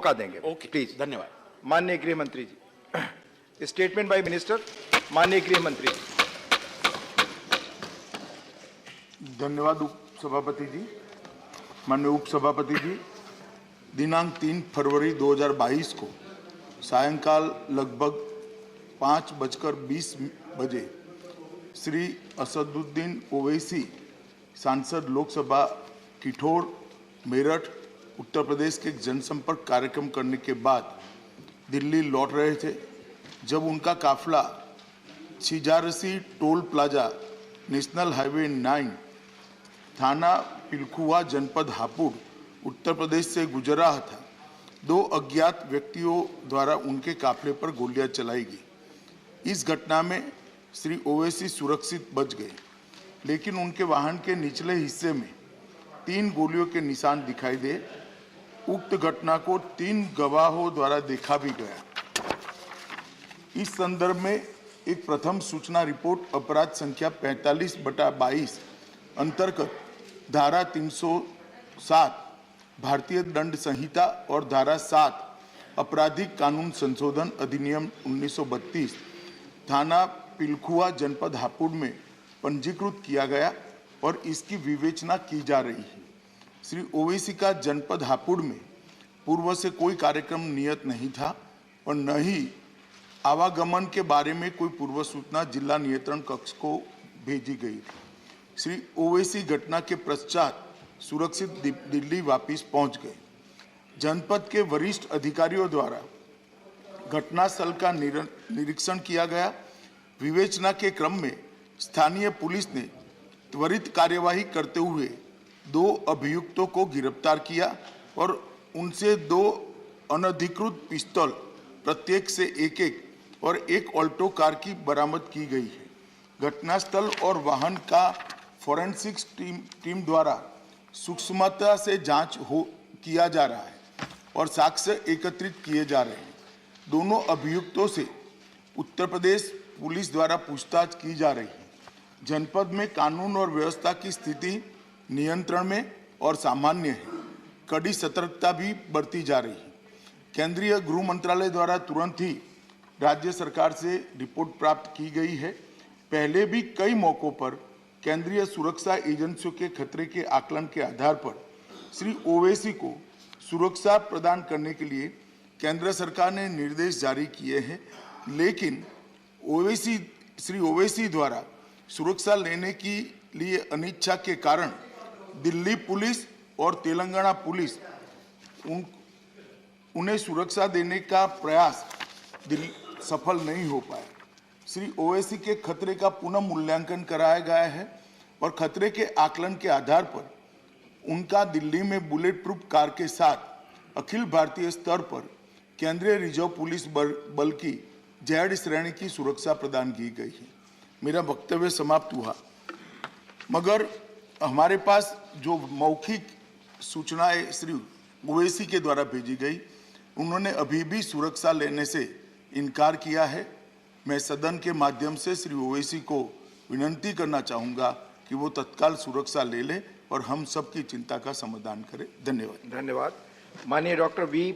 मौका देंगे। Okay, please. धन्यवाद। माननीय गृह मंत्री जी, स्टेटमेंट बाय मिनिस्टर। माननीय गृह मंत्री जी। धन्यवाद उप सभापति जी। माननीय उप सभापति जी, दिनांक 3 फरवरी 2022 को सायंकाल लगभग 5:20 बजे श्री असदुद्दीन ओवैसी सांसद लोकसभा किठौर मेरठ उत्तर प्रदेश के जनसंपर्क कार्यक्रम करने के बाद दिल्ली लौट रहे थे, जब उनका काफिला Chhijarsi toll plaza national highway 9 थाना पिलखुआ जनपद हापुड़ उत्तर प्रदेश से गुजर रहा था। 2 अज्ञात व्यक्तियों द्वारा उनके काफिले पर गोलियां चलाई गई। इस घटना में श्री ओवैसी सुरक्षित बच गए, लेकिन उनके वाहन के निचले हिस्से में 3 गोलियों के निशान दिखाई दे। उक्त घटना को 3 गवाहों द्वारा देखा भी गया। इस संदर्भ में एक प्रथम सूचना रिपोर्ट अपराध संख्या 45/22 अंतर्गत धारा 307 भारतीय दंड संहिता और धारा 7 आपराधिक कानून संशोधन अधिनियम 1932 थाना पिलखुआ जनपद हापुड़ में पंजीकृत किया गया और इसकी विवेचना की जा रही है। श्री ओवैसी का जनपद हापुड़ में पूर्व से कोई कार्यक्रम नियत नहीं था और न ही आवागमन के बारे में कोई पूर्व सूचना जिला नियंत्रण कक्ष को भेजी गई थी। श्री ओवैसी घटना के पश्चात सुरक्षित दिल्ली वापस पहुंच गए। जनपद के वरिष्ठ अधिकारियों द्वारा घटनास्थल का निरीक्षण किया गया। विवेचना के क्रम में स्थानीय पुलिस ने त्वरित कार्यवाही करते हुए 2 अभियुक्तों को गिरफ्तार किया और उनसे 2 अनधिकृत पिस्तौल प्रत्येक से एक और 1 ऑल्टो कार की बरामद की गई है। घटनास्थल और वाहन का फोरेंसिक्स टीम द्वारा सूक्ष्मता से जांच किया जा रहा है और साक्ष्य एकत्रित किए जा रहे हैं। दोनों अभियुक्तों से उत्तर प्रदेश पुलिस द्वारा पूछताछ की जा रही है। जनपद में कानून और व्यवस्था की स्थिति नियंत्रण में और सामान्य है। कड़ी सतर्कता भी बरती जा रही है। केंद्रीय गृह मंत्रालय द्वारा तुरंत ही राज्य सरकार से रिपोर्ट प्राप्त की गई है। पहले भी कई मौकों पर केंद्रीय सुरक्षा एजेंसियों के खतरे के आकलन के आधार पर श्री ओवैसी को सुरक्षा प्रदान करने के लिए केंद्र सरकार ने निर्देश जारी किए हैं, लेकिन श्री ओवैसी द्वारा सुरक्षा लेने की लिए अनिच्छा के कारण दिल्ली पुलिस और तेलंगाना पुलिस उन्हें सुरक्षा देने का प्रयास सफल नहीं हो पाया। श्री ओवैसी के खतरे का पुनः मूल्यांकन कराया गया है और खतरे के आकलन के आधार पर उनका दिल्ली में बुलेट प्रूफ कार के साथ अखिल भारतीय स्तर पर केंद्रीय रिजर्व पुलिस बल की जेड श्रेणी की सुरक्षा प्रदान की गई है। मेरा वक्तव्य समाप्त हुआ, मगर हमारे पास जो मौखिक सूचनाएं श्री ओवैसी के द्वारा भेजी गई, उन्होंने अभी भी सुरक्षा लेने से इनकार किया है। मैं सदन के माध्यम से श्री ओवैसी को विनंती करना चाहूँगा कि वो तत्काल सुरक्षा ले ले और हम सबकी चिंता का समाधान करें। धन्यवाद। धन्यवाद। माननीय डॉक्टर वी.